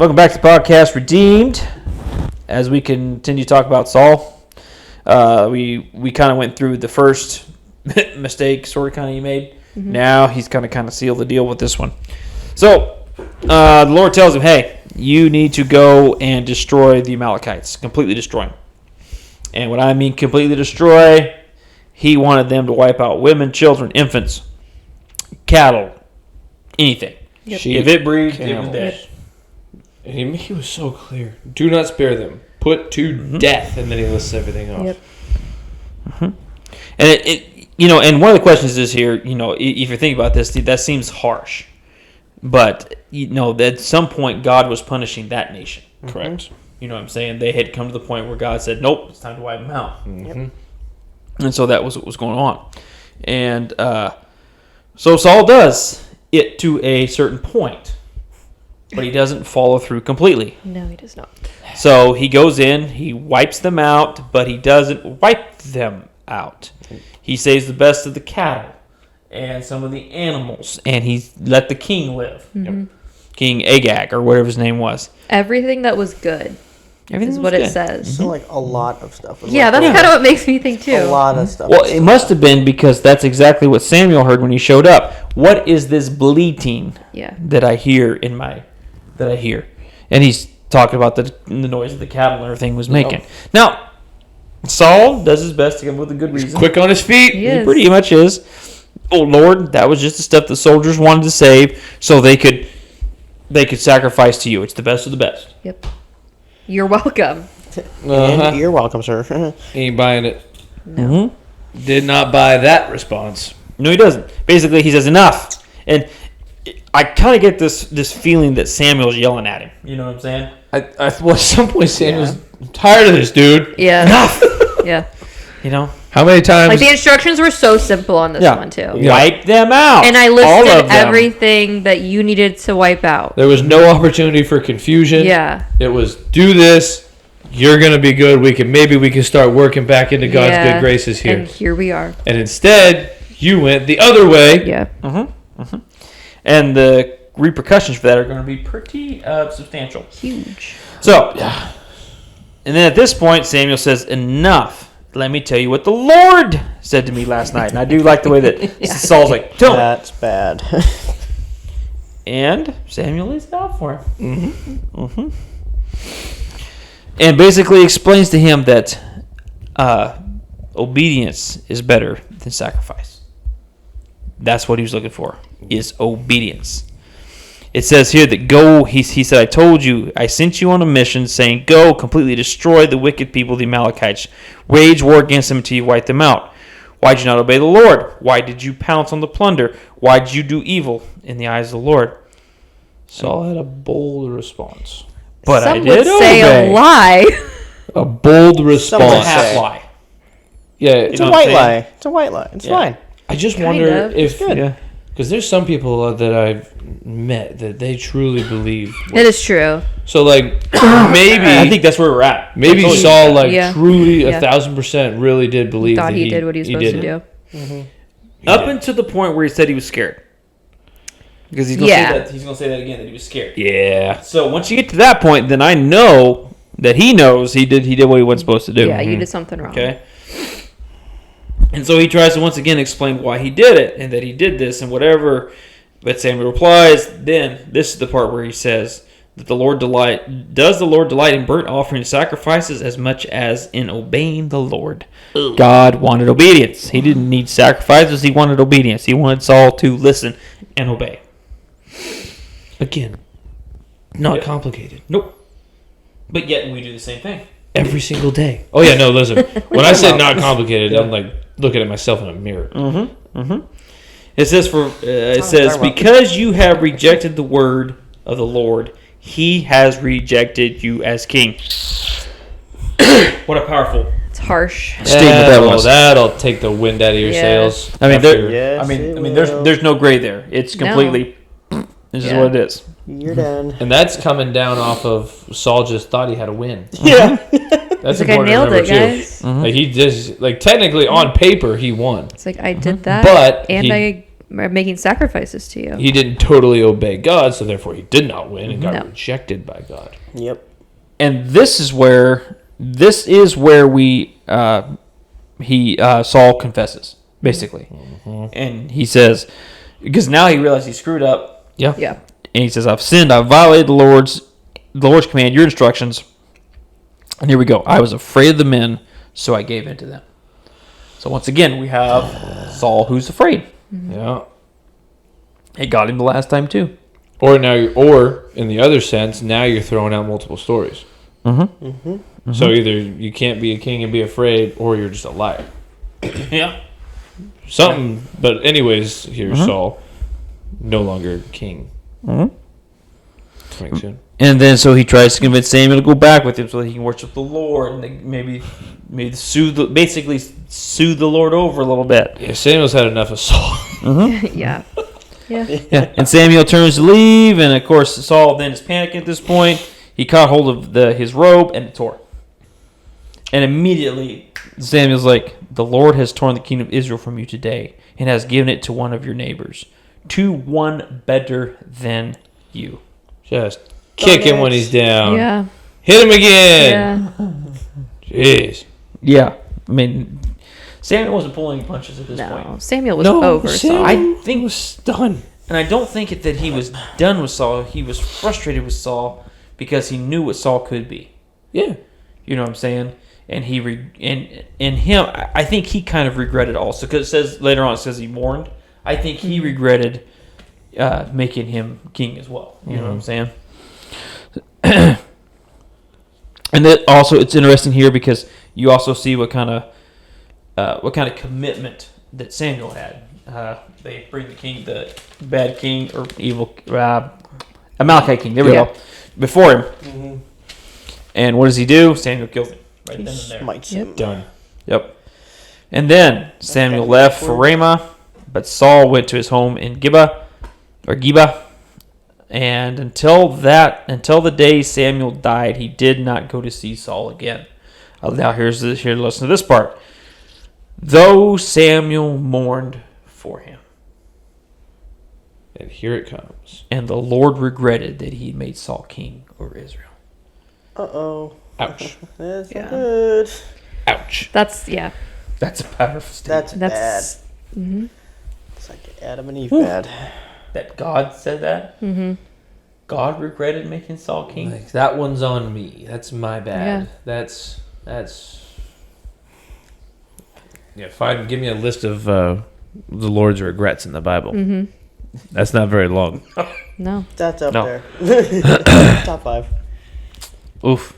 Welcome back to the podcast, Redeemed. As we continue to talk about Saul, we kind of went through the first mistake, sort of kind of he made. Mm-hmm. Now he's kind of sealed the deal with this one. So the Lord tells him, "Hey, you need to go and destroy the Amalekites, completely destroy them." And what I mean completely destroy, he wanted them to wipe out women, children, infants, cattle, anything. Yep. If it breathed, it was dead. And he was so clear. Do not spare them. Put to death. And then he lists everything off. Yep. Mm-hmm. And and one of the questions is here, if you're thinking about this, that seems harsh. But, at some point, God was punishing that nation. Mm-hmm. Correct. You know what I'm saying? They had come to the point where God said, nope, it's time to wipe them out. Mm-hmm. And so that was what was going on. And so Saul does it to a certain point. But he doesn't follow through completely. No, he does not. So he goes in, he wipes them out, but he doesn't wipe them out. He saves the best of the cattle and some of the animals, and he let the king live. Mm-hmm. King Agag, or whatever his name was. Everything that was good is what it says. Mm-hmm. So, a lot of stuff. That's kind of what makes me think, too. A lot of stuff. Well, it must have been because that's exactly what Samuel heard when he showed up. What is this bleating that I hear And he's talking about the noise of the cattle and everything was making. Now, Saul does his best to come with a good reason. He's quick on his feet. He pretty much is. Oh, Lord, that was just the stuff the soldiers wanted to save so they could sacrifice to you. It's the best of the best. Yep. You're welcome. And you're welcome, sir. He ain't buying it. No. Mm-hmm. Did not buy that response. No, he doesn't. Basically, he says enough. And I kind of get this feeling that Samuel's yelling at him. You know what I'm saying? At some point, Samuel's tired of this dude. Yeah. Enough! Yeah. How many times? The instructions were so simple on this one, too. Yeah. Wipe them out. And I listed everything that you needed to wipe out. There was no opportunity for confusion. Yeah. It was, do this. You're going to be good. We can start working back into God's good graces here. And here we are. And instead, you went the other way. Yeah. Mm-hmm. Mm-hmm. And the repercussions for that are going to be pretty substantial. Huge. So, and then at this point, Samuel says, enough. Let me tell you what the Lord said to me last night. And I do like the way that Saul's like, tell me. That's bad. And Samuel lays it out for him. Mm-hmm. Mm-hmm. And basically explains to him that obedience is better than sacrifice. That's what he was looking for, is obedience. It says here that go, he said, I sent you on a mission saying, go completely destroy the wicked people, the Amalekites. Wage war against them until you wipe them out. Why did you not obey the Lord? Why did you pounce on the plunder? Why did you do evil in the eyes of the Lord? Saul had a bold response. But Some I did would say obey. a lie. A bold response. Half lie. Yeah, It's a white lie. It's a white lie. It's fine. I just Kind wonder of. if... Good. Because there's some people that I've met that they truly believe. It is true. So, maybe... I think that's where we're at. Maybe Saul, truly 1,000% really did believe Thought that he did what he was supposed to do. Mm-hmm. Up until the point where he said he was scared. Because he's going to say that again, that he was scared. Yeah. So once you get to that point, then I know that he knows he did what he wasn't supposed to do. Yeah, you did something wrong. Okay. And so he tries to once again explain why he did it and that he did this and whatever. But Samuel replies, then this is the part where he says that does the Lord delight in burnt offering sacrifices as much as in obeying the Lord? God wanted obedience. He didn't need sacrifices. He wanted obedience. He wanted Saul to listen and obey. Again, not complicated. Nope. But yet we do the same thing. Every single day. Oh, yeah, no, listen. When I said not complicated, I'm looking at myself in a mirror. Mm-hmm. Mm-hmm. It says, because you have rejected the word of the Lord, he has rejected you as king. What a powerful It's harsh. statement that was. That'll take the wind out of your sails. I mean, Yes, there's no gray there. It's completely. This is what it is. You're done. And that's coming down off of Saul just thought he had a win. Yeah. That's I important nailed to remember it, guys. too. He just technically on paper he won. It's I did that, But and I making sacrifices to you. He didn't totally obey God, so therefore he did not win and got No. rejected by God. Yep. And this is where we Saul confesses, basically. And he says, because now he realized he screwed up. Yeah. Yeah. And he says, I've sinned, I've violated the Lord's command, your instructions. And here we go. I was afraid of the men, so I gave in to them. So once again, we have Saul who's afraid. Yeah. It got him the last time too. Or in the other sense, now you're throwing out multiple stories. So either you can't be a king and be afraid, or you're just a liar. Yeah. Something. But anyways, here's Saul, no longer king. Coming soon. And then so he tries to convince Samuel to go back with him so that he can worship the Lord and maybe soothe the Lord over a little bit. Yeah, Samuel's had enough of Saul. Yeah. Yeah. Yeah. And Samuel turns to leave, and of course Saul then is panicking at this point. He caught hold of his robe and it tore. And immediately Samuel's like, the Lord has torn the kingdom of Israel from you today and has given it to one of your neighbors, to one better than you. Just kick him when he's down. Yeah. Hit him again. Yeah. Jeez. Yeah. I mean, Samuel wasn't pulling any punches at this point. No. Samuel was over. Samuel I think was done. And I don't think that he was done with Saul. He was frustrated with Saul because he knew what Saul could be. Yeah. You know what I'm saying? And I think he kind of regretted also, because it says later on, it says he mourned. I think he regretted making him king as well. You know what I'm saying? And that also, it's interesting here because you also see what kind of commitment that Samuel had. They bring the bad king or evil Amalekite king. There we go. Before him. And what does he do? Samuel kills him right then and there. Smites him. Done. Yep. And then Samuel left for Ramah, but Saul went to his home in Gibeah. And until the day Samuel died, he did not go to see Saul again. Now listen to this part. Though Samuel mourned for him, And here it comes. and the Lord regretted that he made Saul king over Israel. Uh-oh. Ouch. That's Yeah. not good. Ouch. That's That's a powerful statement. That's bad. Mm-hmm. It's like Adam and Eve bad. That God said that. Mm-hmm. God regretted making Saul king. Like, that one's on me. That's my bad. Yeah. That's. Yeah, give me a list of the Lord's regrets in the Bible. Mm-hmm. That's not very long. No. That's up No. there. Top 5. Oof.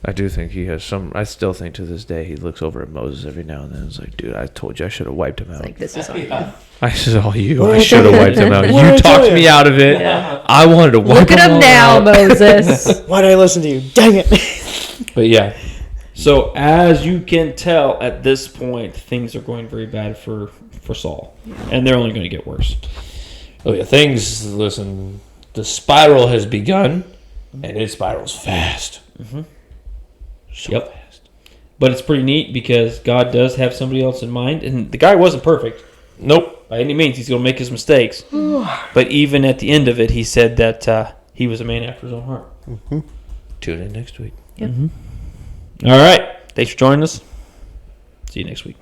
I do think he has some. I still think to this day he looks over at Moses every now and then. It's like, dude, I told you I should have wiped him out. Like, this is on you. I saw you. What I did I should tell have you? wiped him out. What did You I tell talked you? me out of it. Yeah. I wanted to wipe Look at him all now, out. Moses. Why did I listen to you? Dang it. But yeah, So as you can tell, at this point, things are going very bad for Saul, and they're only going to get worse. oh yeah, things. Listen, the spiral has begun, and it spirals fast. So Yep. fast. But it's pretty neat because God does have somebody else in mind, and the guy wasn't perfect. Nope. By any means, he's going to make his mistakes. But even at the end of it, he said that he was a man after his own heart. Tune in next week. All right. Thanks for joining us. See you next week.